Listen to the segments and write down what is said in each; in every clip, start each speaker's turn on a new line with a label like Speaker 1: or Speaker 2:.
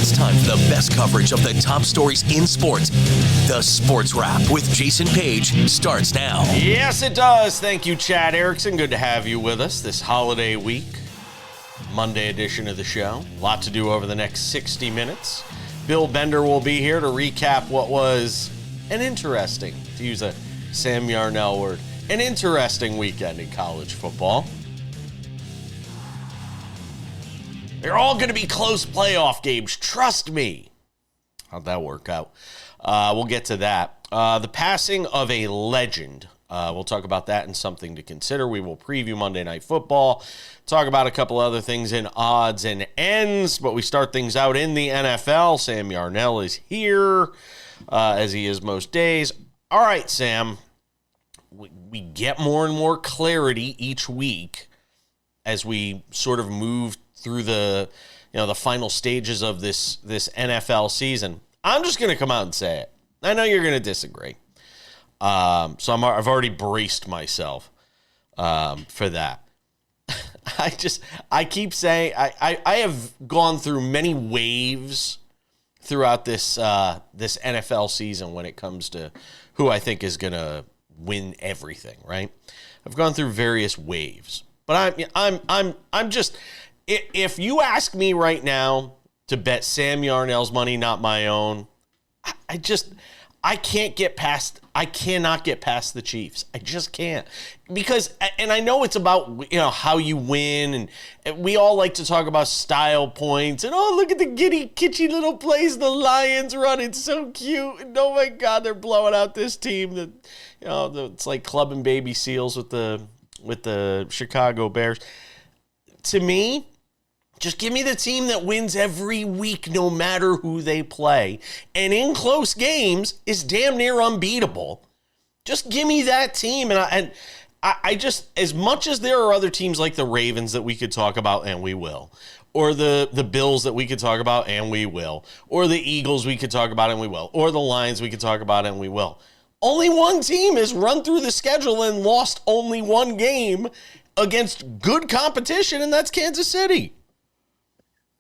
Speaker 1: It's time for the best coverage of the top stories in sports. The Sports Wrap with Jason Page starts now.
Speaker 2: Yes, it does. Thank you, Chad Erickson. Good to have you with us this holiday week. Monday edition of the show. A lot to do over the next 60 minutes. Bill Bender will be here to recap what was an interesting, to use a Sam Yarnell word, an interesting weekend in college football. They're all going to be close playoff games. Trust me. How'd that work out? We'll get to that. The passing of a legend. We'll talk about that and something to consider. We will preview Monday Night Football. Talk about a couple other things in odds and ends. But we start things out in the NFL. Sam Yarnell is here, as he is most days. All right, Sam. We get more and more clarity each week as we sort of move through the final stages of this NFL season. I'm just going to come out and say it. I know you're going to disagree. So I've already braced myself for that. I keep saying I have gone through many waves throughout this NFL season when it comes to who I think is going to win everything, right? I've gone through various waves. But I'm just, if you ask me right now to bet Sam Yarnell's money, not my own, I cannot get past the Chiefs. I just can't. Because, and I know it's about, how you win, and we all like to talk about style points, and look at the giddy, kitschy little plays the Lions run. It's so cute. And oh my God, they're blowing out this team that, it's like clubbing baby seals with the Chicago Bears. To me, just give me the team that wins every week, no matter who they play. And in close games is damn near unbeatable. Just give me that team. And I just, as much as there are other teams like the Ravens that we could talk about, and we will, or the Bills that we could talk about, and we will, or the Eagles we could talk about, and we will, or the Lions we could talk about, and we will. Only one team has run through the schedule and lost only one game against good competition, and that's Kansas City.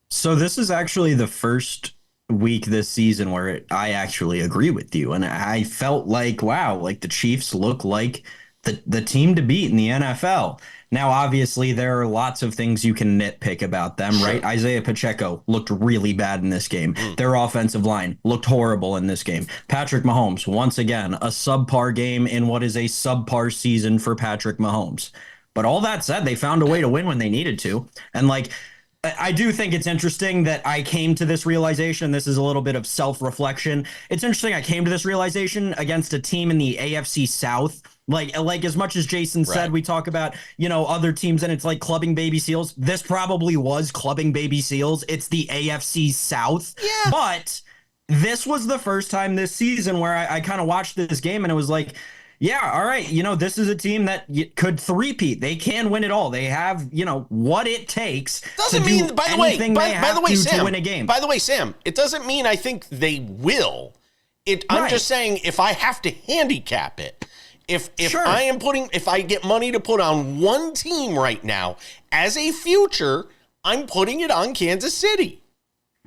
Speaker 3: So this is actually the first week this season where I actually agree with you. And I felt like, wow, like the Chiefs look like the team to beat in the NFL. Now, obviously, there are lots of things you can nitpick about them, right? Isaiah Pacheco looked really bad in this game. Their offensive line looked horrible in this game. Patrick Mahomes, once again, a subpar game in what is a subpar season for Patrick Mahomes. But all that said, they found a way to win when they needed to. And I do think it's interesting that I came to this realization. This is a little bit of self-reflection. It's interesting I came to this realization against a team in the AFC South. Like as much as Jason said, we talk about, other teams and it's like clubbing baby seals. This probably was clubbing baby seals. It's the AFC South. Yeah. But this was the first time this season where I kind of watched this game and it was like, yeah, all right, this is a team that could three-peat. They can win it all. They have, what it takes to do anything they have to win a game.
Speaker 2: By the way, Sam, it doesn't mean I think they will. I'm just saying if I have to handicap it, if I get money to put on one team right now as a future, I'm putting it on Kansas City.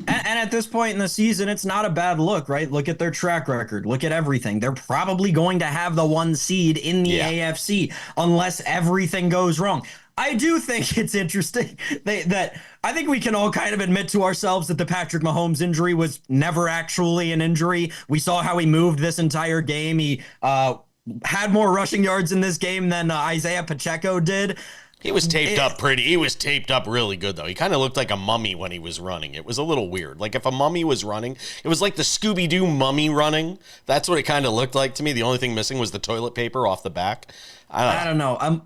Speaker 3: And at this point in the season, it's not a bad look, right? Look at their track record. Look at everything. They're probably going to have the one seed in the AFC unless everything goes wrong. I do think it's interesting that I think we can all kind of admit to ourselves that the Patrick Mahomes injury was never actually an injury. We saw how he moved this entire game. He had more rushing yards in this game than Isaiah Pacheco did.
Speaker 2: He was taped up He was taped up really good, though. He kind of looked like a mummy when he was running. It was a little weird. Like if a mummy was running, it was like the Scooby-Doo mummy running. That's what it kind of looked like to me. The only thing missing was the toilet paper off the back. I don't know.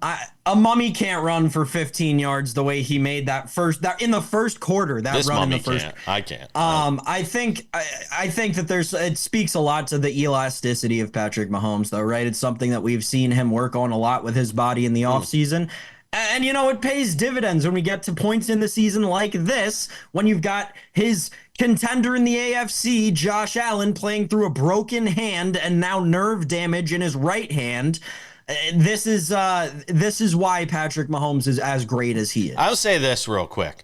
Speaker 3: A mummy can't run for 15 yards the way he made that in the first quarter.
Speaker 2: This run in the first. I can't.
Speaker 3: I think that it speaks a lot to the elasticity of Patrick Mahomes, though, right? It's something that we've seen him work on a lot with his body in the offseason. And, it pays dividends when we get to points in the season like this, when you've got his contender in the AFC, Josh Allen, playing through a broken hand and now nerve damage in his right hand. This is why Patrick Mahomes is as great as he is.
Speaker 2: I'll say this real quick.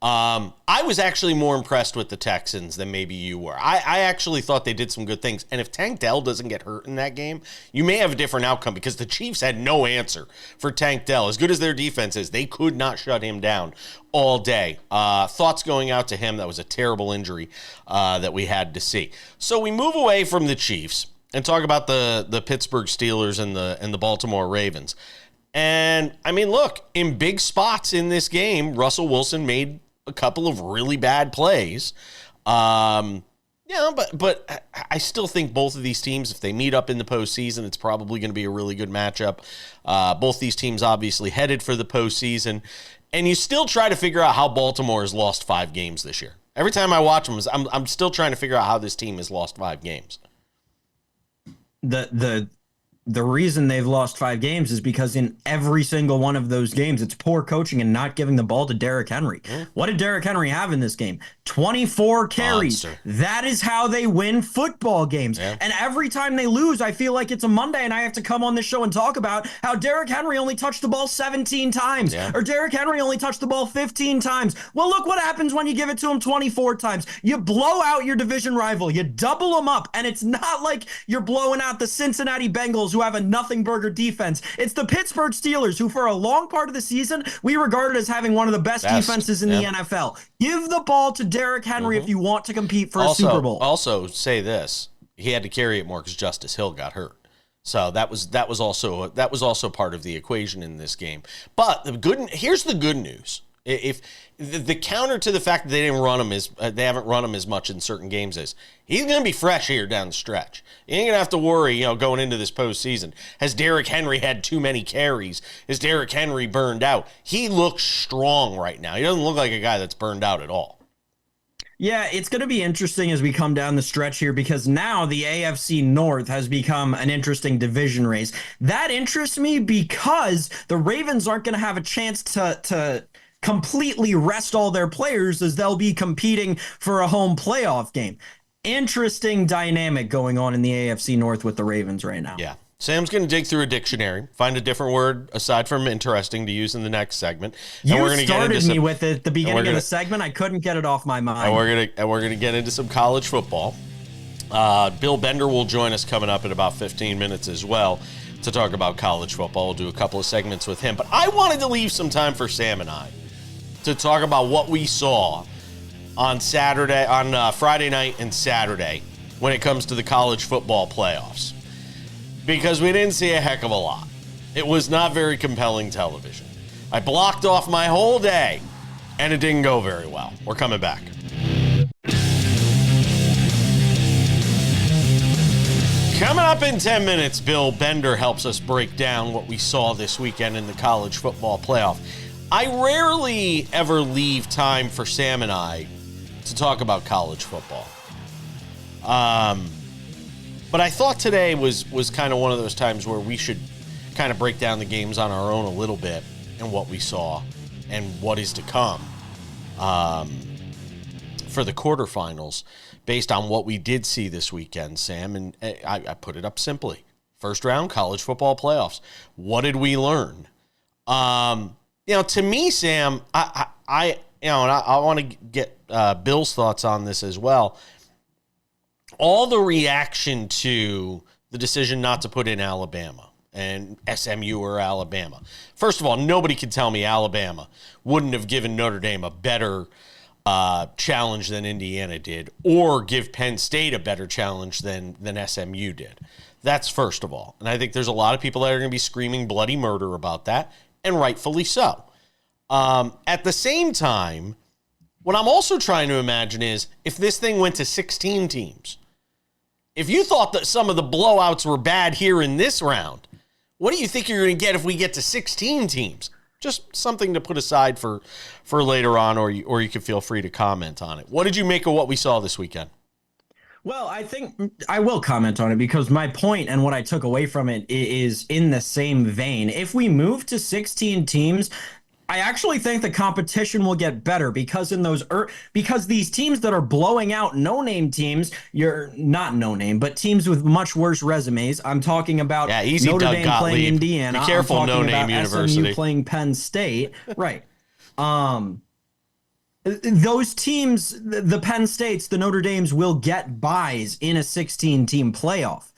Speaker 2: I was actually more impressed with the Texans than maybe you were. I actually thought they did some good things. And if Tank Dell doesn't get hurt in that game, you may have a different outcome because the Chiefs had no answer for Tank Dell. As good as their defense is, they could not shut him down all day. Thoughts going out to him. That was a terrible injury that we had to see. So we move away from the Chiefs and talk about the Pittsburgh Steelers and the Baltimore Ravens. And, I mean, look, in big spots in this game, Russell Wilson made a couple of really bad plays. But I still think both of these teams, if they meet up in the postseason, it's probably going to be a really good matchup. Both these teams obviously headed for the postseason. And you still try to figure out how Baltimore has lost 5 games this year. Every time I watch them, I'm still trying to figure out how this team has lost 5 games.
Speaker 3: The reason they've lost 5 games is because in every single one of those games, it's poor coaching and not giving the ball to Derrick Henry. What did Derrick Henry have in this game? 24 carries.
Speaker 2: Monster.
Speaker 3: That is how they win football games.
Speaker 2: Yeah.
Speaker 3: And every time they lose, I feel like it's a Monday and I have to come on this show and talk about how Derrick Henry only touched the ball 17 times.
Speaker 2: Yeah.
Speaker 3: Or Derrick Henry only touched the ball 15 times. Well, look what happens when you give it to him 24 times. You blow out your division rival. You double them up. And it's not like you're blowing out the Cincinnati Bengals who have a nothing burger defense. It's the Pittsburgh Steelers who for a long part of the season, we regarded as having one of the best defenses in the NFL. Give the ball to Derrick Henry if you want to compete for a Super Bowl.
Speaker 2: Also, say this: he had to carry it more because Justice Hill got hurt, so that was also part of the equation in this game. But here's the good news: if the counter to the fact that they haven't run him as much in certain games is he's going to be fresh here down the stretch. You ain't going to have to worry, going into this postseason. Has Derrick Henry had too many carries? Is Derrick Henry burned out? He looks strong right now. He doesn't look like a guy that's burned out at all.
Speaker 3: Yeah, it's going to be interesting as we come down the stretch here because now the AFC North has become an interesting division race. That interests me because the Ravens aren't going to have a chance to completely rest all their players as they'll be competing for a home playoff game. Interesting dynamic going on in the AFC North with the Ravens right now.
Speaker 2: Yeah. Sam's going to dig through a dictionary, find a different word aside from interesting to use in the next segment.
Speaker 3: And you started me with it at the beginning of the segment. I couldn't get it off my mind.
Speaker 2: And we're gonna get into some college football. Bill Bender will join us coming up in about 15 minutes as well to talk about college football. We'll do a couple of segments with him. But I wanted to leave some time for Sam and I to talk about what we saw on Friday night and Saturday when it comes to the college football playoffs. Because we didn't see a heck of a lot. It was not very compelling television. I blocked off my whole day, and it didn't go very well. We're coming back. Coming up in 10 minutes, Bill Bender helps us break down what we saw this weekend in the college football playoff. I rarely ever leave time for Sam and I to talk about college football. But I thought today was kind of one of those times where we should kind of break down the games on our own a little bit and what we saw and what is to come for the quarterfinals based on what we did see this weekend, Sam. And I put it up simply. First round college football playoffs. What did we learn? To me, Sam, I want to get Bill's thoughts on this as well. All the reaction to the decision not to put in Alabama and SMU or Alabama. First of all, nobody can tell me Alabama wouldn't have given Notre Dame a better challenge than Indiana did, or give Penn State a better challenge than SMU did. That's first of all. And I think there's a lot of people that are going to be screaming bloody murder about that, and rightfully so. At the same time, what I'm also trying to imagine is if this thing went to 16 teams, if you thought that some of the blowouts were bad here in this round, what do you think you're going to get if we get to 16 teams? Just something to put aside for later on, or you can feel free to comment on it. What did you make of what we saw this weekend?
Speaker 3: Well, I think I will comment on it because my point and what I took away from it is in the same vein. If we move to 16 teams, I actually think the competition will get better because because these teams that are blowing out no-name teams, you're not no-name, but teams with much worse resumes. I'm talking about Notre Dame playing Indiana.
Speaker 2: Be careful,
Speaker 3: I'm talking
Speaker 2: no-name
Speaker 3: about
Speaker 2: university.
Speaker 3: SMU playing Penn State. Right. those teams, the Penn States, the Notre Dames, will get buys in a 16-team playoff.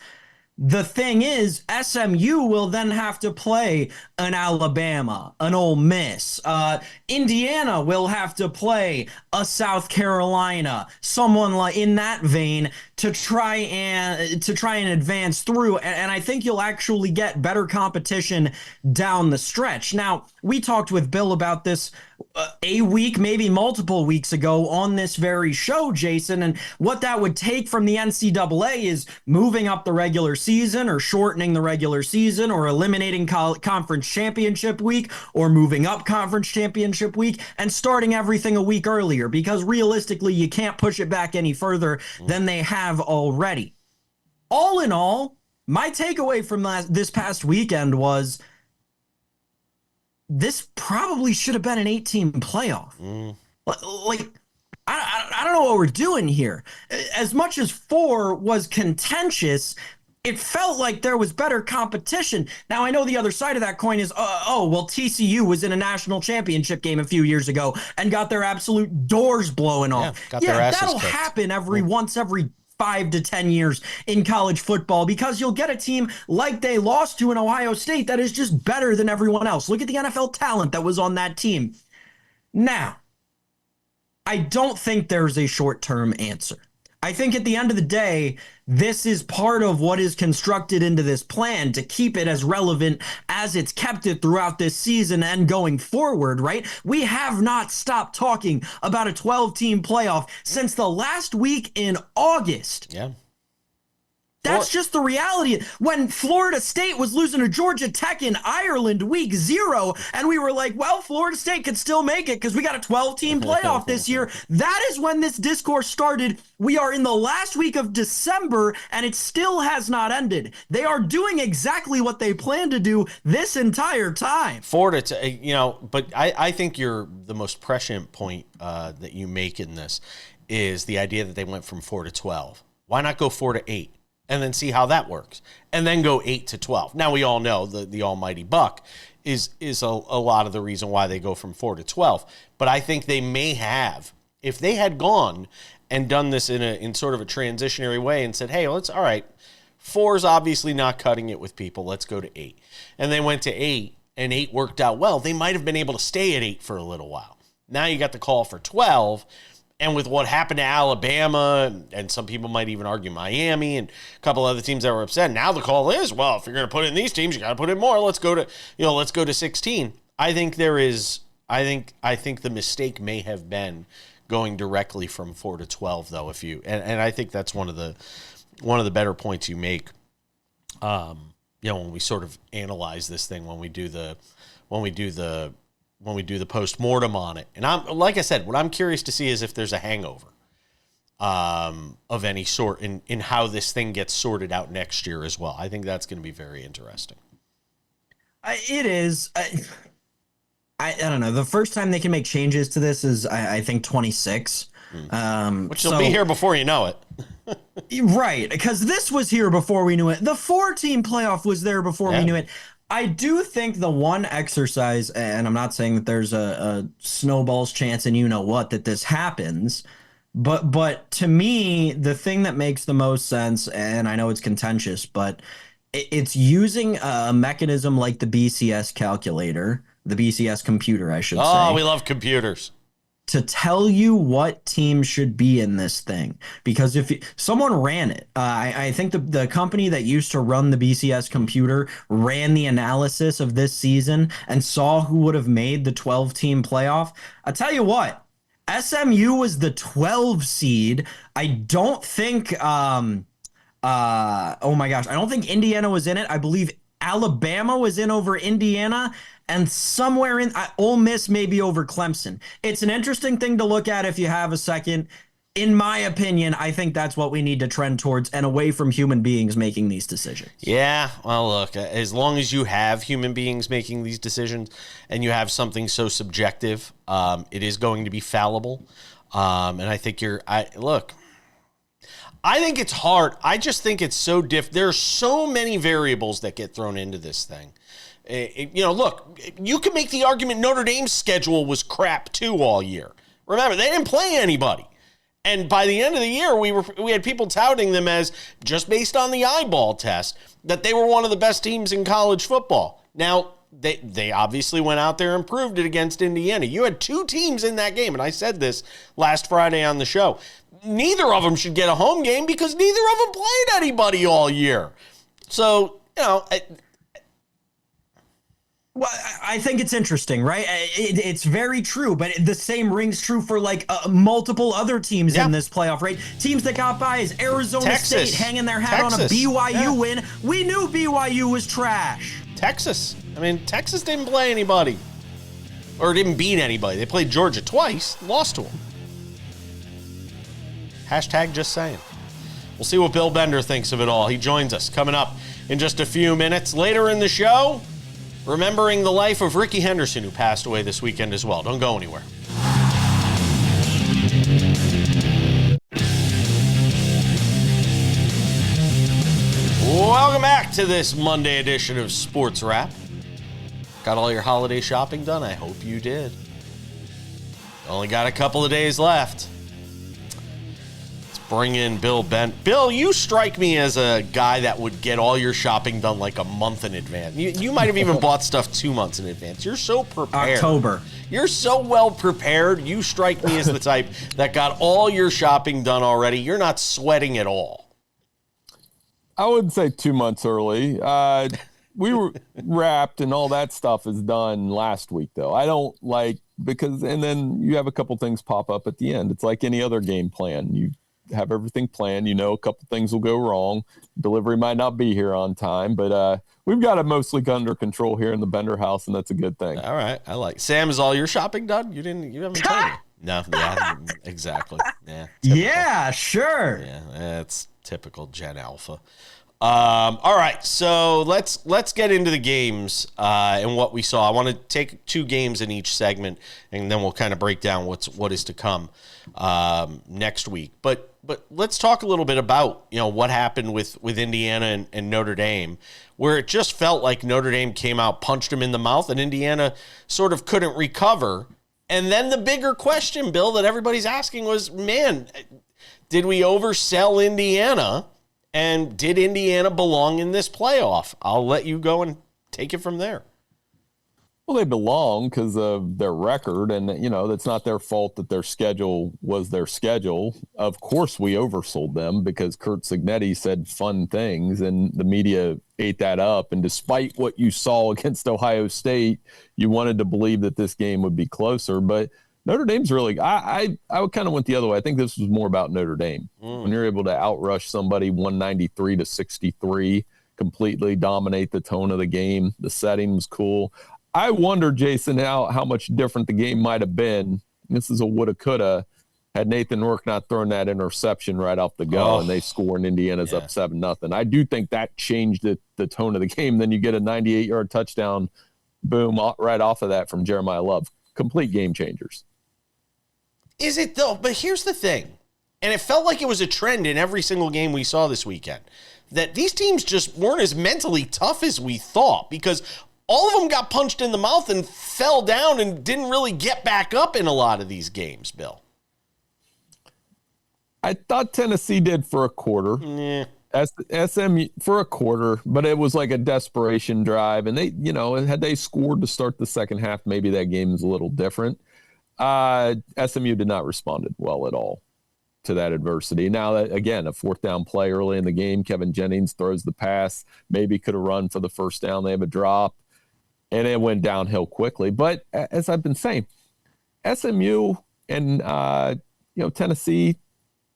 Speaker 3: The thing is, SMU will then have to play an Alabama, an Ole Miss. Indiana will have to play a South Carolina, someone like in that vein to try and advance through. And I think you'll actually get better competition down the stretch. Now, we talked with Bill about this a week, maybe multiple weeks ago on this very show, Jason, and what that would take from the NCAA is moving up the regular season or shortening the regular season or eliminating conference championship week or moving up conference championship week and starting everything a week earlier, because realistically you can't push it back any further than they have already. All in all, my takeaway from this past weekend was this probably should have been an 8-team playoff. Like, I don't know what we're doing here. As much as 4 was contentious, it felt like there was better competition. Now, I know the other side of that coin is, well, TCU was in a national championship game a few years ago and got their absolute doors blown off. Yeah, that'll happen every 5 to 10 years in college football, because you'll get a team like they lost to in Ohio State that is just better than everyone else. Look at the NFL talent that was on that team. Now, I don't think there's a short-term answer. I think at the end of the day, this is part of what is constructed into this plan to keep it as relevant as it's kept it throughout this season and going forward, right? We have not stopped talking about a 12-team playoff since the last week in August.
Speaker 2: Yeah.
Speaker 3: That's just the reality. When Florida State was losing to Georgia Tech in Ireland week 0, and we were like, well, Florida State could still make it because we got a 12-team playoff this year. That is when this discourse started. We are in the last week of December, and it still has not ended. They are doing exactly what they plan to do this entire time.
Speaker 2: Florida, but I think the most prescient point that you make in this is the idea that they went from 4 to 12. Why not go 4 to 8? And then see how that works, and then go 8 to 12. Now, we all know the almighty buck is a lot of the reason why they go from 4 to 12. But I think they may have, if they had gone and done this in sort of a transitionary way and said, hey, all right, 4 is obviously not cutting it with people. Let's go to 8. And they went to 8, and 8 worked out well. They might have been able to stay at 8 for a little while. Now you got the call for 12. And with what happened to Alabama, and some people might even argue Miami and a couple other teams that were upset, now the call is, well, if you're going to put in these teams, you got to put in more. Let's go to 16. I think I think the mistake may have been going directly from 4 to 12, though. And I think that's one of the better points you make. When we sort of analyze this thing, when we do the post-mortem on it. And like I said, what I'm curious to see is if there's a hangover of any sort in how this thing gets sorted out next year as well. I think that's going to be very interesting.
Speaker 3: It is. I don't know. The first time they can make changes to this is, I think, 26.
Speaker 2: Which will be here before you know it.
Speaker 3: Right, because this was here before we knew it. The 4-team playoff was there before we knew it. I do think the one exercise, and I'm not saying that there's a snowball's chance and that this happens, but to me, the thing that makes the most sense, and I know it's contentious, but it's using a mechanism like the BCS calculator, the BCS computer, I should say.
Speaker 2: Oh, we love computers.
Speaker 3: To tell you what team should be in this thing. Because if someone ran it, I think the company that used to run the BCS computer ran the analysis of this season and saw who would have made the 12-team playoff. I tell you what, SMU was the 12 seed. I don't think, oh my gosh, I don't think Indiana was in it. I believe Alabama was in over Indiana, and somewhere in Ole Miss maybe over Clemson. It's an interesting thing to look at if you have a second. In my opinion, I think that's what we need to trend towards and away from human beings making these decisions.
Speaker 2: Yeah, well, look, as long as you have human beings making these decisions and you have something so subjective, it is going to be fallible. And I think I think it's hard. I just think it's so There's so many variables that get thrown into this thing. Look, you can make the argument Notre Dame's schedule was crap too all year, Remember, they didn't play anybody. And by the end of the year, we had people touting them as, just based on the eyeball test, that they were one of the best teams in college football. Now, they obviously went out there and proved it against Indiana. You had two teams in that game, and I said this last Friday on the show. Neither of them should get a home game because neither of them played anybody all year. So,
Speaker 3: Well, I think it's interesting, right? It's very true, but the same rings true for multiple other teams in this playoff, right? Teams that got by is Arizona
Speaker 2: Texas.
Speaker 3: State hanging their hat on a BYU win. We knew BYU was trash.
Speaker 2: Texas. Texas didn't play anybody or didn't beat anybody. They played Georgia twice, lost to them. Hashtag just saying. We'll see what Bill Bender thinks of it all. He joins us coming up in just a few minutes. Later in the show, remembering the life of Rickey Henderson, who passed away this weekend as well. Don't go anywhere. Welcome back to this Monday edition of Sports Wrap. Got all your holiday shopping done? I hope you did. Only got a couple of days left. Let's bring in Bill Bender. Bill, you strike me as a guy that would get all your shopping done like a month in advance. You might have even bought stuff 2 months in advance. You're so prepared.
Speaker 3: October.
Speaker 2: You're so well prepared. You strike me as the type that got all your shopping done already. You're not sweating at all.
Speaker 4: I wouldn't say 2 months early. We were wrapped and all that stuff is done last week, though. I don't and then you have a couple things pop up at the end. It's like any other game plan. You have everything planned. A couple things will go wrong. Delivery might not be here on time, but we've got it mostly under control here in the Bender house, and that's a good thing.
Speaker 2: All right. I like. Sam, is all your shopping done? You haven't told me. No, yeah, exactly. Yeah. Typical.
Speaker 3: Yeah, sure.
Speaker 2: Yeah, that's typical Gen Alpha. All right, so let's get into the games and what we saw. I want to take 2 games in each segment, and then we'll kind of break down what is to come next week. But let's talk a little bit about what happened with Indiana and Notre Dame, where it just felt like Notre Dame came out, punched them in the mouth, and Indiana sort of couldn't recover. And then the bigger question, Bill, that everybody's asking was, man, did we oversell Indiana? And did Indiana belong in this playoff? I'll let you go and take it from there.
Speaker 4: Well, they belong because of their record, and that's not their fault that their schedule was their schedule. Of course, we oversold them because Curt Cignetti said fun things, and the media ate that up. And despite what you saw against Ohio State, you wanted to believe that this game would be closer. But Notre Dame's really, I kind of went the other way. I think this was more about Notre Dame. When you're able to outrush somebody 193-63, completely dominate the tone of the game, the setting was cool. I wonder, Jason, how much different the game might have been. This is a woulda, coulda, had Nathan Rourke not thrown that interception right off the go, and they score and Indiana's up 7-0. I do think that changed the tone of the game. Then you get a 98-yard touchdown, boom, right off of that from Jeremiah Love. Complete game changers.
Speaker 2: Is it, though? But here's the thing, and it felt like it was a trend in every single game we saw this weekend, that these teams just weren't as mentally tough as we thought, because all of them got punched in the mouth and fell down and didn't really get back up in a lot of these games, Bill.
Speaker 4: I thought Tennessee did for a quarter.
Speaker 2: Yeah.
Speaker 4: SMU for a quarter, but it was like a desperation drive. And they, had they scored to start the second half, maybe that game is a little different. SMU did not respond well at all to that adversity. Now, again, a 4th down play early in the game, Kevin Jennings throws the pass, maybe could have run for the first down. They have a drop, and it went downhill quickly. But as I've been saying, SMU and Tennessee,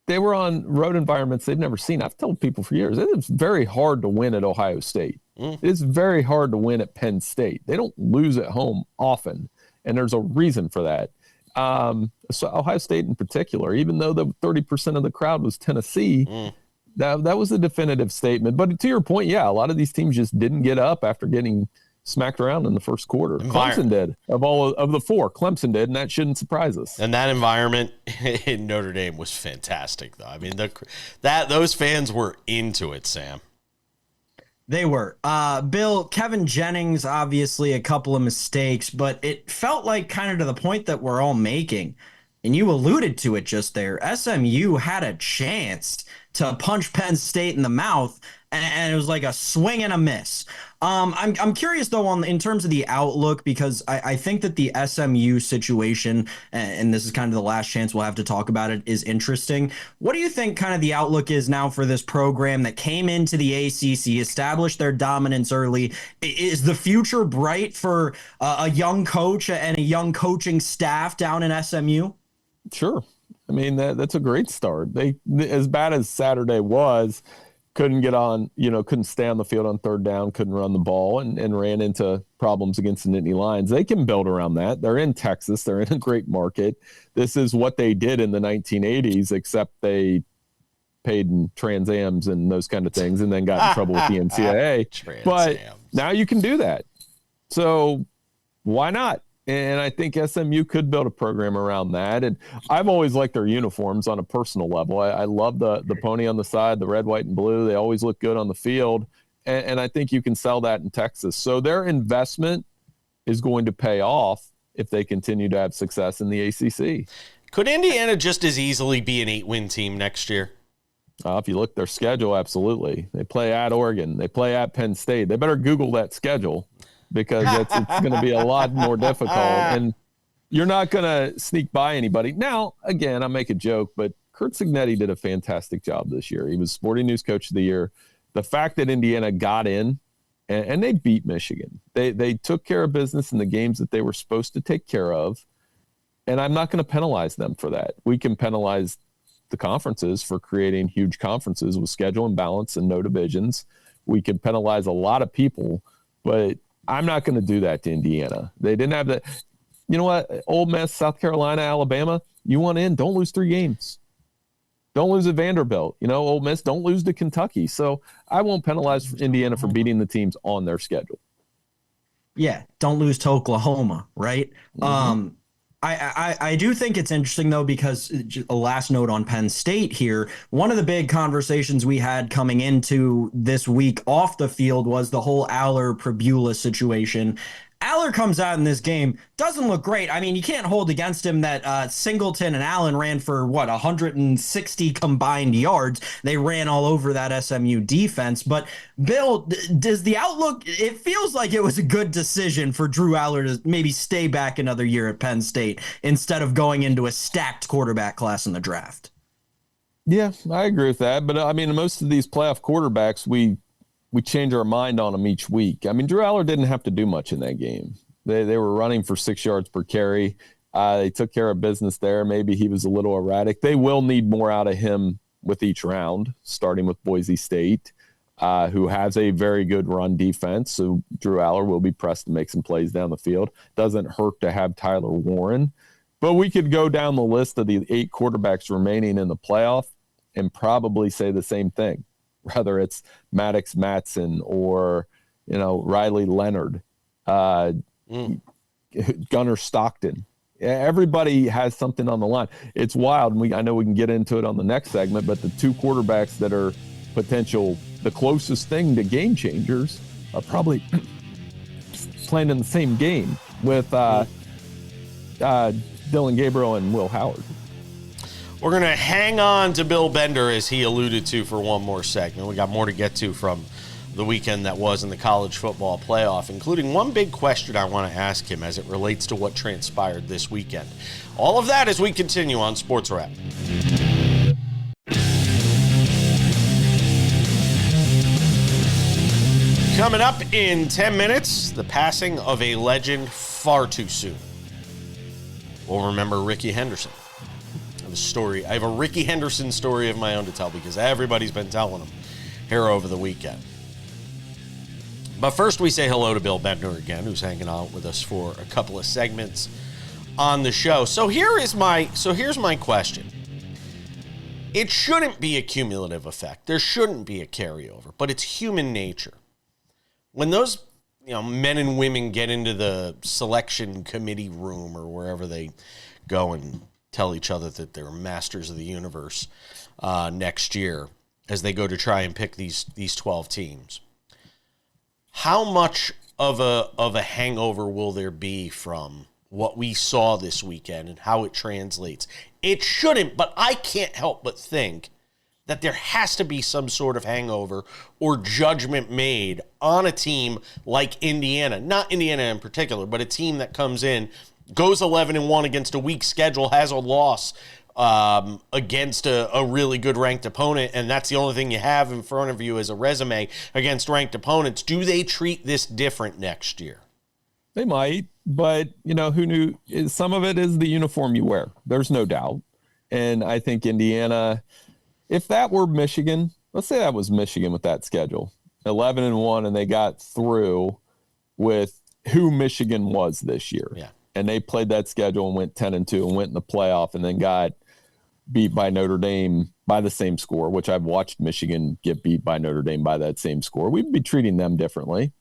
Speaker 4: they were on road environments they've never seen. I've told people for years, it's very hard to win at Ohio State. It's very hard to win at Penn State. They don't lose at home often, and there's a reason for that. So Ohio State in particular, even though the 30% of the crowd was Tennessee, that was a definitive statement. But to your point, a lot of these teams just didn't get up after getting smacked around in the first quarter. Clemson did. Of the 4, Clemson did, and that shouldn't surprise us.
Speaker 2: And that environment in Notre Dame was fantastic, though. I mean, those fans were into it, Sam.
Speaker 3: They were. Bill, Kevin Jennings, obviously a couple of mistakes, but it felt like kind of to the point that we're all making. and you alluded to it just there, SMU had a chance to punch Penn State in the mouth, and it was like a swing and a miss. I'm curious though in terms of the outlook, because I think that the SMU situation, and this is kind of the last chance we'll have to talk about it, is interesting. What do you think kind of the outlook is now for this program that came into the ACC, established their dominance early? Is the future bright for a young coach and a young coaching staff down in SMU?
Speaker 4: Sure. I mean, that's a great start. They, as bad as Saturday was, couldn't get on, couldn't stay on the field on third down, couldn't run the ball, and ran into problems against the Nittany Lions. They can build around that. They're in Texas. They're in a great market. This is what they did in the 1980s, except they paid in Trans Ams and those kind of things and then got in trouble with the NCAA. But now you can do that. So why not? And I think SMU could build a program around that. And I've always liked their uniforms on a personal level. I love the pony on the side, the red, white, and blue. They always look good on the field. And I think you can sell that in Texas. So their investment is going to pay off if they continue to have success in the ACC.
Speaker 2: Could Indiana just as easily be an 8-win team next year?
Speaker 4: If you look at their schedule, absolutely. They play at Oregon. They play at Penn State. They better Google that schedule, because it's going to be a lot more difficult, and you're not going to sneak by anybody. Now, again, I make a joke, but Curt Cignetti did a fantastic job this year. He was Sporting News Coach of the Year. The fact that Indiana got in, and they beat Michigan. They took care of business in the games that they were supposed to take care of, and I'm not going to penalize them for that. We can penalize the conferences for creating huge conferences with schedule imbalance and no divisions. We can penalize a lot of people, but I'm not going to do that to Indiana. They didn't have that. You know what? Ole Miss, South Carolina, Alabama, you want in, don't lose 3 games. Don't lose at Vanderbilt. Ole Miss, don't lose to Kentucky. So I won't penalize Indiana for beating the teams on their schedule.
Speaker 3: Yeah, don't lose to Oklahoma, right? Mm-hmm. I do think it's interesting, though, because a last note on Penn State here, one of the big conversations we had coming into this week off the field was the whole Aller-Pribula situation. Aller comes out in this game, doesn't look great. I mean, you can't hold against him that Singleton and Allen ran for, 160 combined yards. They ran all over that SMU defense. But, Bill, does the outlook, it feels like it was a good decision for Drew Aller to maybe stay back another year at Penn State instead of going into a stacked quarterback class in the draft.
Speaker 4: Yeah, I agree with that. But, I mean, most of these playoff quarterbacks, we change our mind on them each week. I mean, Drew Aller didn't have to do much in that game. They were running for 6 yards per carry. They took care of business there. Maybe he was a little erratic. They will need more out of him with each round, starting with Boise State, who has a very good run defense. So Drew Aller will be pressed to make some plays down the field. Doesn't hurt to have Tyler Warren. But we could go down the list of the 8 quarterbacks remaining in the playoff and probably say the same thing. Whether it's Maddox Matson or, Riley Leonard, Gunnar Stockton. Everybody has something on the line. It's wild, and I know we can get into it on the next segment, but the 2 quarterbacks that are the closest thing to game changers are probably playing in the same game with Dylan Gabriel and Will Howard.
Speaker 2: We're going to hang on to Bill Bender, as he alluded to, for one more segment. We got more to get to from the weekend that was in the college football playoff, including one big question I want to ask him as it relates to what transpired this weekend. All of that as we continue on Sports Wrap. Coming up in 10 minutes, the passing of a legend far too soon. We'll remember Rickey Henderson. I have a Rickey Henderson story of my own to tell because everybody's been telling them here over the weekend. But first, we say hello to Bill Bender again, who's hanging out with us for a couple of segments on the show. So here's my question. It shouldn't be a cumulative effect. There shouldn't be a carryover, but it's human nature. When those men and women get into the selection committee room or wherever they go and tell each other that they're masters of the universe next year as they go to try and pick these 12 teams. How much of a hangover will there be from what we saw this weekend and how it translates. It shouldn't, but I can't help but think that there has to be some sort of hangover or judgment made on a team like Indiana. Not Indiana in particular, but a team that comes in, goes 11-1 against a weak schedule, has a loss against a really good ranked opponent, and that's the only thing you have in front of you as a resume against ranked opponents. Do they treat this different next year?
Speaker 4: They might, but, who knew? Some of it is the uniform you wear. There's no doubt. And I think Indiana, if that were Michigan, let's say that was Michigan with that schedule, 11-1, and they got through with who Michigan was this year.
Speaker 2: Yeah.
Speaker 4: And they played that schedule and went 10-2 and went in the playoff and then got beat by Notre Dame by the same score, which I've watched Michigan get beat by Notre Dame by that same score. We'd be treating them differently.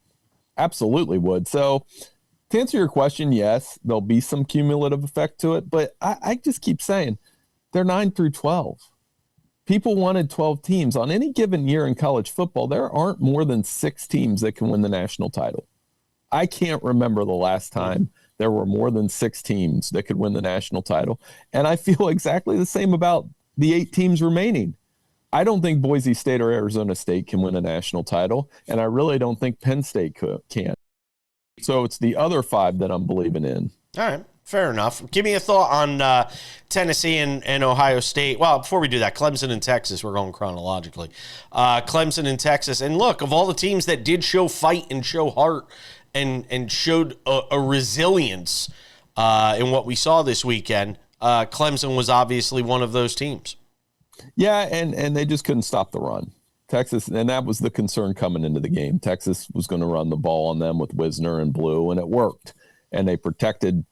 Speaker 4: Absolutely would. So to answer your question, yes, there'll be some cumulative effect to it, but I just keep saying they're 9-12. People wanted 12 teams. On any given year in college football, there aren't more than 6 teams that can win the national title. I can't remember the last time there were more than 6 teams that could win the national title. And I feel exactly the same about the 8 teams remaining. I don't think Boise State or Arizona State can win a national title, and I really don't think Penn State can. So it's the other 5 that I'm believing in.
Speaker 2: All right. Fair enough. Give me a thought on Tennessee and Ohio State. Well, before we do that, Clemson and Texas, we're going chronologically. Clemson and Texas. And look, of all the teams that did show fight and show heart and showed a resilience in what we saw this weekend, Clemson was obviously one of those teams.
Speaker 4: Yeah, and they just couldn't stop the run. Texas, and that was the concern coming into the game. Texas was going to run the ball on them with Wisner and Blue, and it worked. And they protected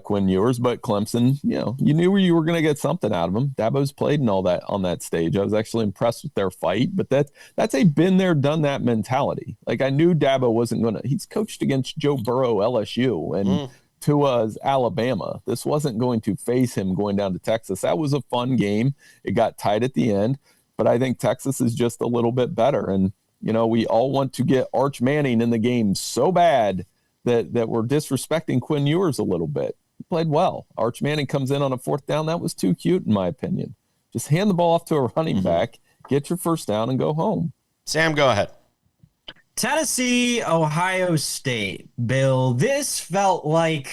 Speaker 4: Quinn Ewers, but Clemson, you knew you were going to get something out of them. Dabo's played and all that on that stage. I was actually impressed with their fight, but that's a been there, done that mentality. Like, I knew Dabo wasn't going to. He's coached against Joe Burrow, LSU, and Tua's Alabama. This wasn't going to phase him going down to Texas. That was a fun game. It got tight at the end, but I think Texas is just a little bit better. And we all want to get Arch Manning in the game so bad that we're disrespecting Quinn Ewers a little bit. He played well. Arch Manning comes in on a 4th down. That was too cute, in my opinion. Just hand the ball off to a running back, get your first down, and go home.
Speaker 2: Sam, go ahead.
Speaker 3: Tennessee, Ohio State. Bill, this felt like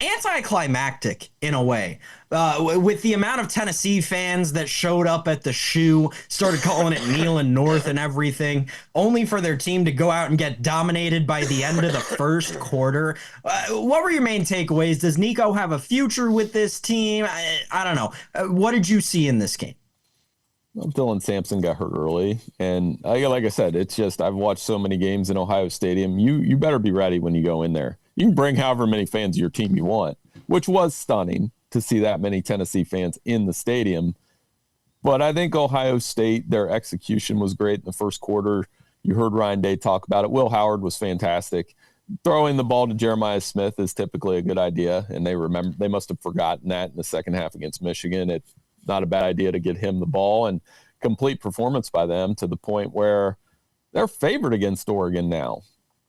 Speaker 3: anticlimactic in a way. With the amount of Tennessee fans that showed up at the shoe, started calling it Neyland North and everything, only for their team to go out and get dominated by the end of the first quarter. What were your main takeaways? Does Nico have a future with this team? I don't know. What did you see in this game?
Speaker 4: Well, Dylan Sampson got hurt early, and like I said, it's just I've watched so many games in Ohio Stadium. You better be ready when you go in there. You can bring however many fans of your team you want, which was stunning to see that many Tennessee fans in the stadium. But I think Ohio State, their execution was great in the first quarter. You heard Ryan Day talk about it. Will Howard was fantastic. Throwing the ball to Jeremiah Smith is typically a good idea, and they must have forgotten that in the second half against Michigan. It's not a bad idea to get him the ball, and complete performance by them to the point where they're favored against Oregon now.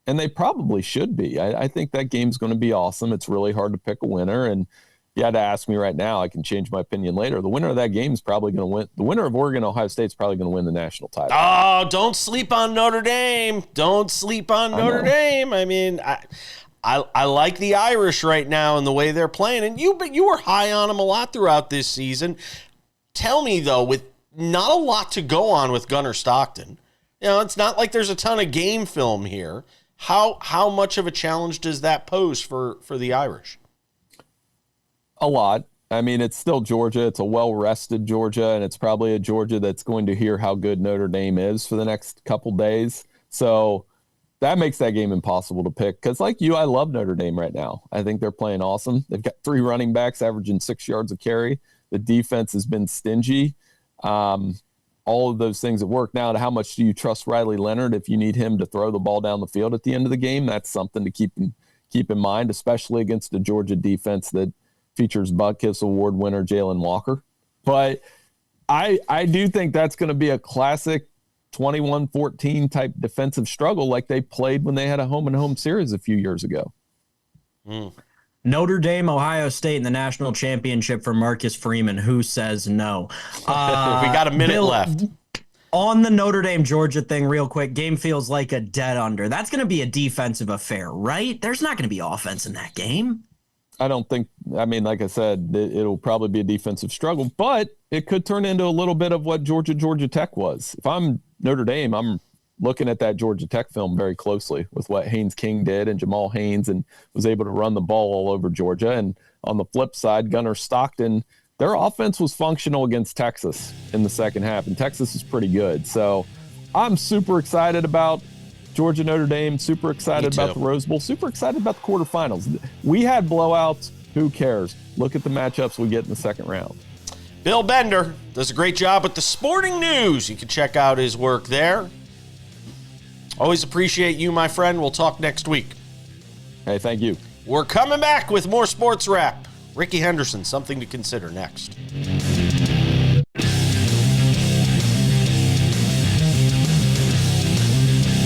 Speaker 4: And they probably should be. I think that game's going to be awesome. It's really hard to pick a winner. And if you had to ask me right now, I can change my opinion later. The winner of that game is probably going to win. The winner of Oregon-Ohio State is probably going to win the national title.
Speaker 2: Oh, don't sleep on Notre Dame. Don't sleep on Notre Dame. I mean, I like the Irish right now and the way they're playing. And you were high on them a lot throughout this season. Tell me, though, with not a lot to go on with Gunnar Stockton, it's not like there's a ton of game film here. How much of a challenge does that pose for the Irish?
Speaker 4: A lot. I mean, it's still Georgia. It's a well-rested Georgia, and it's probably a Georgia that's going to hear how good Notre Dame is for the next couple days. So that makes that game impossible to pick because, like you, I love Notre Dame right now. I think they're playing awesome. They've got 3 running backs averaging 6 yards a carry. The defense has been stingy. All of those things at work. Now, how much do you trust Riley Leonard if you need him to throw the ball down the field at the end of the game? That's something to keep in mind, especially against a Georgia defense that features Butkus Award winner Jalen Walker. But I do think that's going to be a classic 21-14 type defensive struggle like they played when they had a home-and-home series a few years ago.
Speaker 3: Notre Dame, Ohio State in the national championship for Marcus Freeman. Who says no?
Speaker 2: We got a minute left.
Speaker 3: On the Notre Dame Georgia thing, real quick, game feels like a dead under. That's going to be a defensive affair, right? There's not going to be offense in that game.
Speaker 4: I don't think, I mean, like I said, it'll probably be a defensive struggle, but it could turn into a little bit of what Georgia Tech was. If I'm Notre Dame, I'm looking at that Georgia Tech film very closely with what Haynes King did and Jamal Haynes, and was able to run the ball all over Georgia. And on the flip side, Gunnar Stockton, their offense was functional against Texas in the second half, and Texas is pretty good. So I'm super excited about Georgia Notre Dame, super excited about the Rose Bowl, super excited about the quarterfinals. We had blowouts. Who cares? Look at the matchups we get in the second round.
Speaker 2: Bill Bender does a great job with the sporting news. You can check out his work there. Always appreciate you, my friend. We'll talk next week.
Speaker 4: Hey, thank you.
Speaker 2: We're coming back with more Sports Wrap. Rickey Henderson, something to consider next.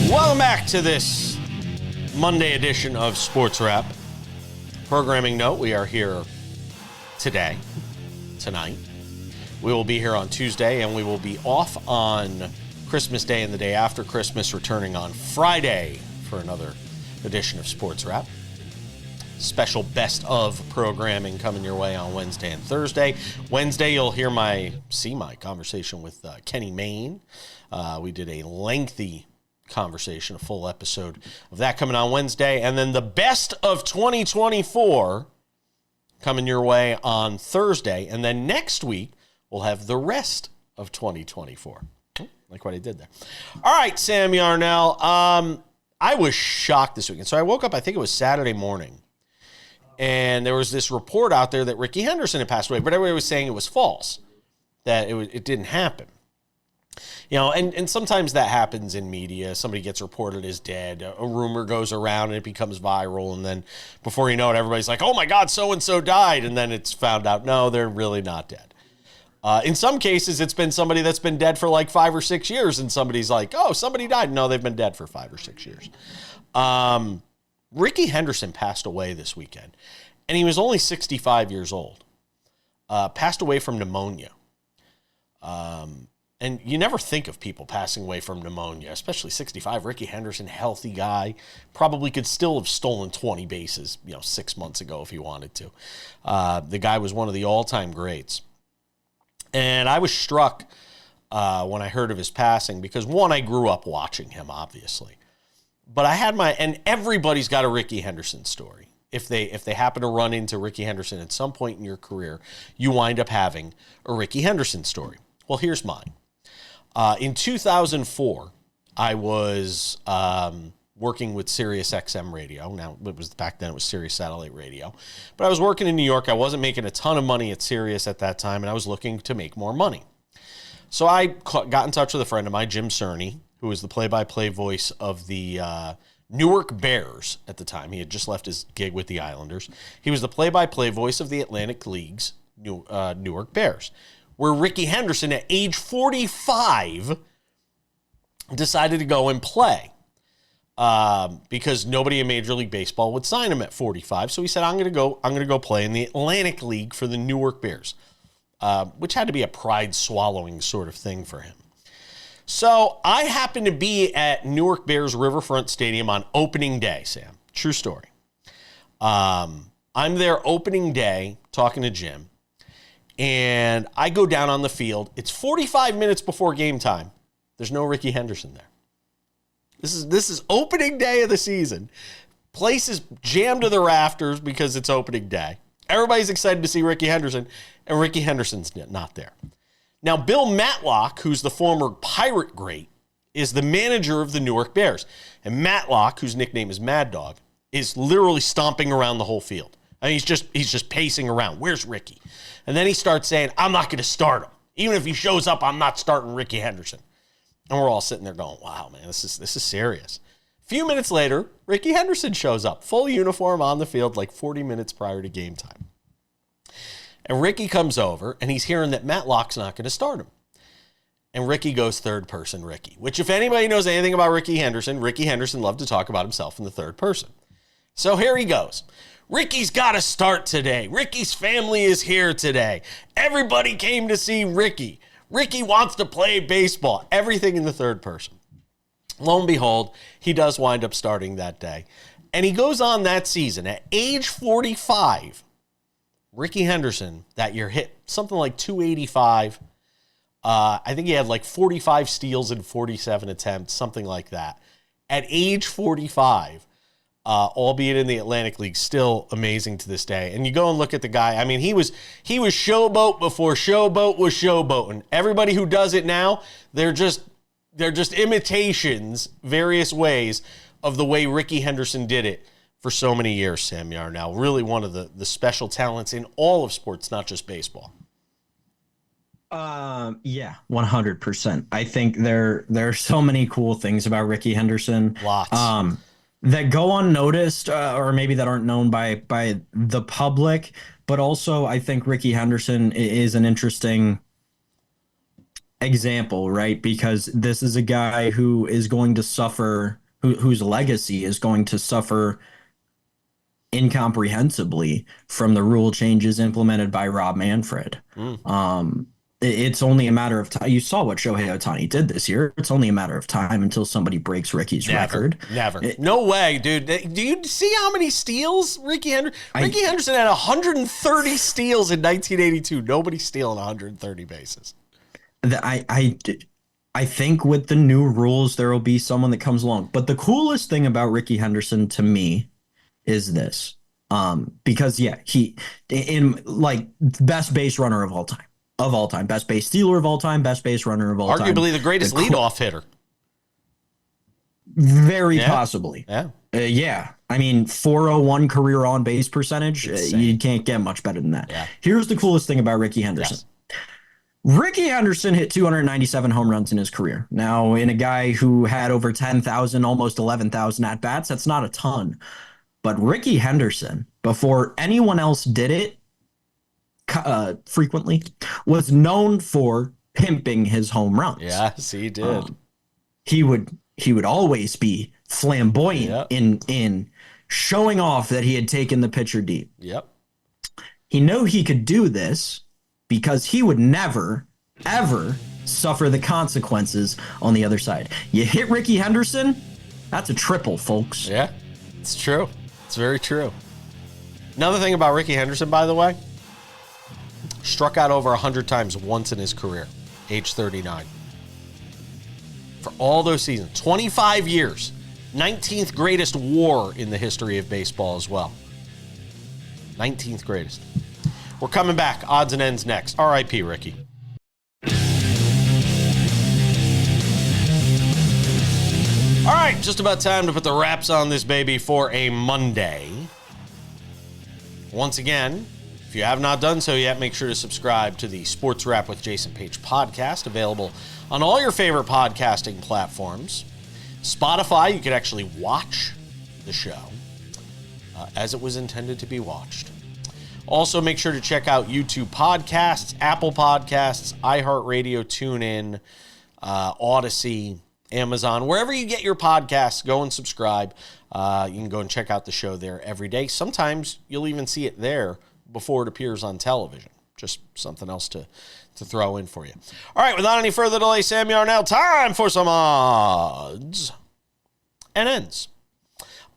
Speaker 2: Welcome back to this Monday edition of Sports Wrap. Programming note, we are here tonight. We will be here on Tuesday, and we will be off on Christmas Day and the day after Christmas, returning on Friday for another edition of Sports Wrap. Special best of programming coming your way on Wednesday and Thursday. Wednesday, you'll hear my conversation with Kenny Mayne. We did a lengthy conversation, a full episode of that coming on Wednesday. And then the best of 2024 coming your way on Thursday. And then next week, we'll have the rest of 2024. Like what I did there. All right, Sam Yarnell. I was shocked this weekend. So I woke up, I think it was Saturday morning, and there was this report out there that Rickey Henderson had passed away, but everybody was saying it was false, that it didn't happen. You know, and sometimes that happens in media. Somebody gets reported as dead. A rumor goes around and it becomes viral. And then before you know it, everybody's like, oh my God, so-and-so died. And then it's found out, no, they're really not dead. In some cases, it's been somebody that's been dead for like 5 or 6 years. And somebody's like, oh, somebody died. No, they've been dead for 5 or 6 years. Rickey Henderson passed away this weekend. And he was only 65 years old. Passed away from pneumonia. And you never think of people passing away from pneumonia, especially 65. Rickey Henderson, healthy guy, probably could still have stolen 20 bases, 6 months ago if he wanted to. The guy was one of the all-time greats. And I was struck when I heard of his passing because, one, I grew up watching him, obviously. But I had and everybody's got a Rickey Henderson story. If they happen to run into Rickey Henderson at some point in your career, you wind up having a Rickey Henderson story. Well, here's mine. In 2004, I was working with Sirius XM radio. Now, back then it was Sirius Satellite Radio. But I was working in New York. I wasn't making a ton of money at Sirius at that time, and I was looking to make more money. So I got in touch with a friend of mine, Jim Cerny, who was the play-by-play voice of the Newark Bears at the time. He had just left his gig with the Islanders. He was the play-by-play voice of the Atlantic League's Newark Bears, where Rickey Henderson, at age 45, decided to go and play because nobody in Major League Baseball would sign him at 45. So he said, I'm going to go play in the Atlantic League for the Newark Bears, which had to be a pride-swallowing sort of thing for him. So I happened to be at Newark Bears Riverfront Stadium on opening day, Sam. True story. I'm there opening day talking to Jim. And I go down on the field. It's 45 minutes before game time. There's no Rickey Henderson there. This is opening day of the season. Place is jammed to the rafters because it's opening day. Everybody's excited to see Rickey Henderson, and Rickey Henderson's not there. Now, Bill Matlock, who's the former Pirate great, is the manager of the Newark Bears. And Matlock, whose nickname is Mad Dog, is literally stomping around the whole field. I mean, he's just pacing around. Where's Rickey? And then he starts saying, I'm not going to start him. Even if he shows up, I'm not starting Rickey Henderson. And we're all sitting there going, wow, man, this is serious. A few minutes later, Rickey Henderson shows up, full uniform on the field, like 40 minutes prior to game time. And Rickey comes over, and he's hearing that Matlock's not going to start him. And Rickey goes third person Rickey, which if anybody knows anything about Rickey Henderson loved to talk about himself in the third person. So here he goes. Rickey's got to start today. Rickey's family is here today. Everybody came to see Rickey. Rickey wants to play baseball. Everything in the third person. Lo and behold, he does wind up starting that day. And he goes on that season at age 45. Rickey Henderson that year hit something like 285. I think he had like 45 steals in 47 attempts, something like that. At age 45, albeit in the Atlantic League, still amazing to this day. And you go and look at the guy. I mean, he was showboat before showboat was showboating. Everybody who does it now, they're just imitations, various ways of the way Rickey Henderson did it for so many years, Sam Yarnell. Really one of the special talents in all of sports, not just baseball.
Speaker 3: Yeah, 100%. I think there are so many cool things about Rickey Henderson.
Speaker 2: Lots.
Speaker 3: That go unnoticed, or maybe that aren't known by the public. But also, I think Rickey Henderson is an interesting example, right? Because this is a guy who is going to suffer, whose legacy is going to suffer incomprehensibly from the rule changes implemented by Rob Manfred. It's only a matter of time. You saw what Shohei Ohtani did this year. It's only a matter of time until somebody breaks Rickey's record.
Speaker 2: Never. No way, dude. Do you see how many steals Rickey Henderson? Rickey Henderson had 130 steals in 1982. Nobody's stealing 130 bases.
Speaker 3: I think with the new rules, there will be someone that comes along. But the coolest thing about Rickey Henderson to me is this. Because, yeah, he in like best base runner of all time. Best base stealer of all time, best base runner of all time.
Speaker 2: Arguably the greatest leadoff hitter.
Speaker 3: Very possibly.
Speaker 2: Yeah.
Speaker 3: Yeah. I mean, 401 career on base percentage. You can't get much better than that.
Speaker 2: Yeah.
Speaker 3: Here's the coolest thing about Rickey Henderson.
Speaker 2: Yes.
Speaker 3: Rickey Henderson hit 297 home runs in his career. Now, in a guy who had over 10,000, almost 11,000 at-bats, that's not a ton. But Rickey Henderson, before anyone else did it, frequently, was known for pimping his home runs.
Speaker 2: Yes, he did.
Speaker 3: He would always be flamboyant in showing off that he had taken the pitcher deep.
Speaker 2: Yep.
Speaker 3: He knew he could do this because he would never, ever suffer the consequences on the other side. You hit Rickey Henderson, that's a triple, folks.
Speaker 2: Yeah, it's true. It's very true. Another thing about Rickey Henderson, by the way, struck out over 100 times once in his career, age 39. For all those seasons, 25 years, 19th greatest WAR in the history of baseball as well. 19th greatest. We're coming back. Odds and ends next. R.I.P. Rickey. All right, just about time to put the wraps on this baby for a Monday. Once again, if you have not done so yet, make sure to subscribe to the Sports Wrap with Jason Page podcast, available on all your favorite podcasting platforms. Spotify, you can actually watch the show as it was intended to be watched. Also, make sure to check out YouTube podcasts, Apple Podcasts, iHeartRadio, TuneIn, Odyssey, Amazon, wherever you get your podcasts, go and subscribe. You can go and check out the show there every day. Sometimes you'll even see it there before it appears on television. Just something else to throw in for you. All right, without any further delay, Sam Yarnell, time for some odds and ends.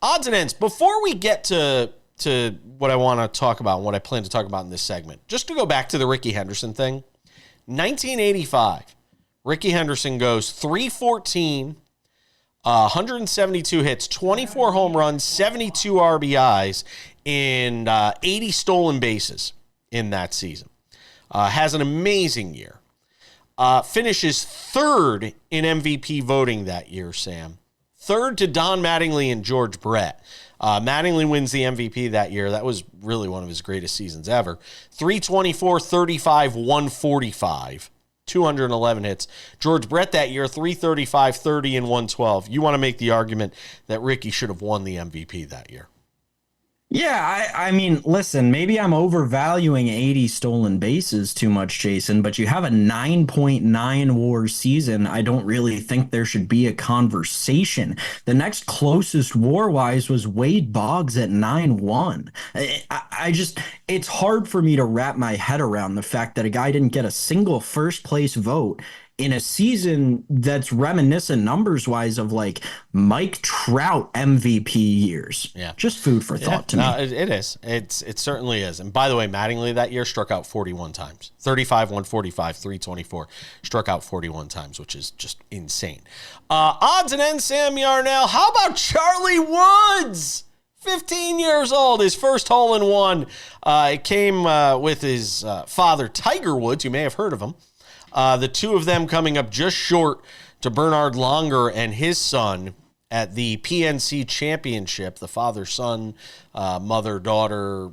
Speaker 2: Odds and ends. Before we get to what I want to talk about and what I plan to talk about in this segment, just to go back to the Rickey Henderson thing, 1985, Rickey Henderson goes 314, 172 hits, 24 home runs, 72 RBIs, and 80 stolen bases in that season. Has an amazing year. Finishes third in MVP voting that year, Sam. Third to Don Mattingly and George Brett. Mattingly wins the MVP that year. That was really one of his greatest seasons ever. 324, 35, 145. 211 hits. George Brett that year, 335, 30, and 112. You want to make the argument that Rickey should have won the MVP that year.
Speaker 3: Yeah, I mean, listen, maybe I'm overvaluing 80 stolen bases too much, Jason, but you have a 9.9 WAR season. I don't really think there should be a conversation. The next closest WAR-wise was Wade Boggs at 9.1. I just, it's hard for me to wrap my head around the fact that a guy didn't get a single first place vote in a season that's reminiscent numbers wise of like Mike Trout MVP years.
Speaker 2: Yeah.
Speaker 3: Just food for thought to me.
Speaker 2: It is. It certainly is. And by the way, Mattingly that year struck out 41 times. 35, 145, 324. Struck out 41 times, which is just insane. Odds and ends, Sam Yarnell. How about Charlie Woods? 15 years old, his first hole-in-one. It came with his father, Tiger Woods. You may have heard of him. The two of them coming up just short to Bernhard Langer and his son at the PNC Championship, the father-son, mother-daughter,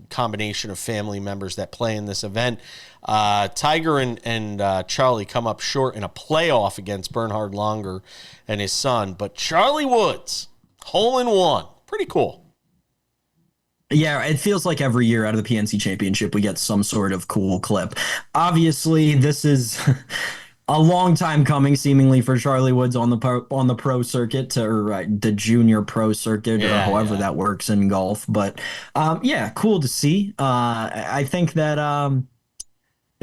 Speaker 2: combination of family members that play in this event. Tiger and Charlie come up short in a playoff against Bernhard Langer and his son. But Charlie Woods, hole-in-one. Pretty cool.
Speaker 3: Yeah, it feels like every year out of the PNC Championship, we get some sort of cool clip. Obviously, this is a long time coming, seemingly, for Charlie Woods on the pro circuit or the junior pro circuit, or however that works in golf. But yeah, cool to see. I think that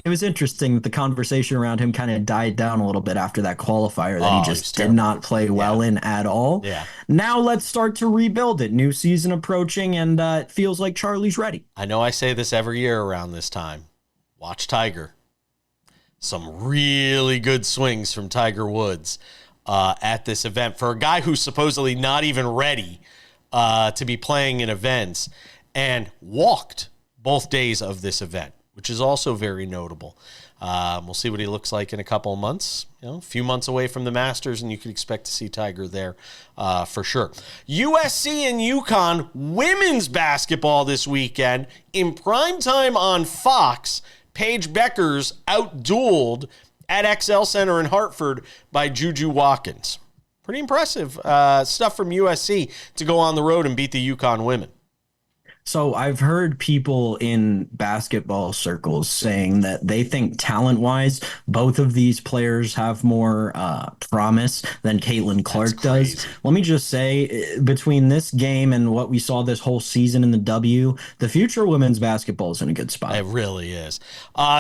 Speaker 3: it was interesting that the conversation around him kind of died down a little bit after that qualifier that he just did not play well in at all.
Speaker 2: Yeah.
Speaker 3: Now let's start to rebuild it. New season approaching, and it feels like Charlie's ready.
Speaker 2: I know I say this every year around this time. Watch Tiger. Some really good swings from Tiger Woods at this event for a guy who's supposedly not even ready to be playing in events, and walked both days of this event, which is also very notable. We'll see what he looks like in a couple of months. A few months away from the Masters, and you can expect to see Tiger there for sure. USC and UConn women's basketball this weekend. In primetime on Fox, Paige Beckers outdueled at XL Center in Hartford by Juju Watkins. Pretty impressive stuff from USC to go on the road and beat the UConn women.
Speaker 3: So I've heard people in basketball circles saying that they think talent-wise, both of these players have more promise than Caitlin Clark does. Let me just say, between this game and what we saw this whole season in the W, the future of women's basketball is in a good spot.
Speaker 2: It really is.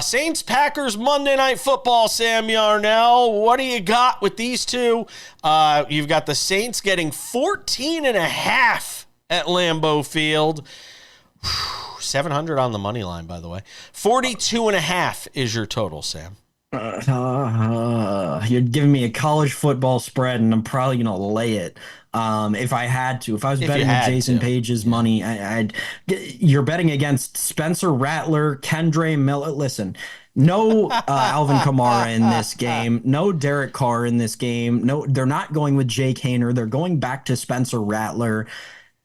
Speaker 2: Saints-Packers Monday Night Football, Sam Yarnell. What do you got with these two? You've got the Saints getting 14.5 at Lambeau Field. 700 on the money line, by the way. 42.5 is your total, Sam.
Speaker 3: You're giving me a college football spread, and I'm probably going to lay it. If I had to, if I was betting with Jason Page's money, you're betting against Spencer Rattler, Kendre Miller. Listen, no Alvin Kamara in this game, no Derek Carr in this game. No, they're not going with Jake Haener. They're going back to Spencer Rattler.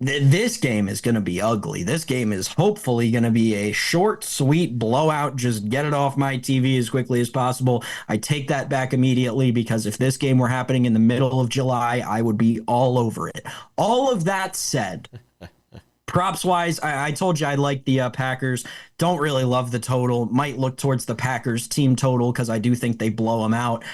Speaker 3: This game is going to be ugly. This game is hopefully going to be a short, sweet blowout. Just get it off my TV as quickly as possible. I take that back immediately, because if this game were happening in the middle of July, I would be all over it. All of that said, props wise, I told you I like the Packers. Don't really love the total. Might look towards the Packers team total, because I do think they blow them out.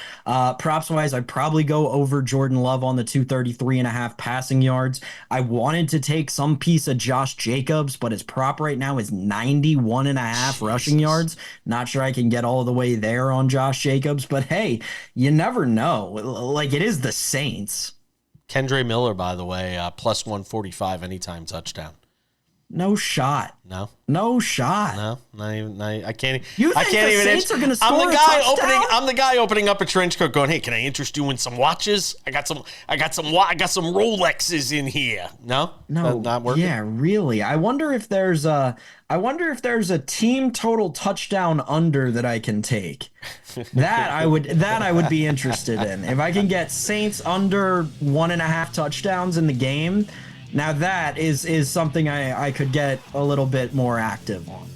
Speaker 3: Props wise, I'd probably go over Jordan Love on the 233.5 passing yards. I wanted to take some piece of Josh Jacobs, but his prop right now is 91.5 rushing yards. Not sure I can get all the way there on Josh Jacobs, but hey, you never know. Like, it is the Saints.
Speaker 2: Kendre Miller, by the way, plus 145 anytime touchdown.
Speaker 3: No shot.
Speaker 2: No
Speaker 3: shot.
Speaker 2: No, not even. I can't.
Speaker 3: You think
Speaker 2: I can't
Speaker 3: the
Speaker 2: even.
Speaker 3: Saints are going to score
Speaker 2: I'm the guy
Speaker 3: touchdown?
Speaker 2: opening up a trench coat, going, "Hey, can I interest you in some watches? I got some Rolexes in here." No, not working.
Speaker 3: Yeah, really. I wonder if there's a team total touchdown under that I can take. That I would be interested in. If I can get Saints under 1.5 touchdowns in the game. Now that is something I could get a little bit more active on.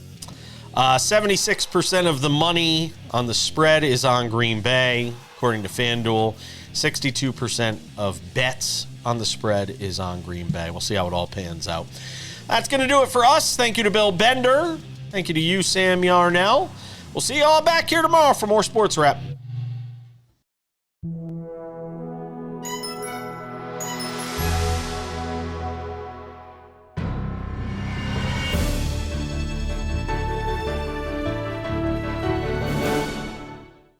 Speaker 2: 76% of the money on the spread is on Green Bay, according to FanDuel. 62% of bets on the spread is on Green Bay. We'll see how it all pans out. That's going to do it for us. Thank you to Bill Bender. Thank you to you, Sam Yarnell. We'll see you all back here tomorrow for more Sports Wrap.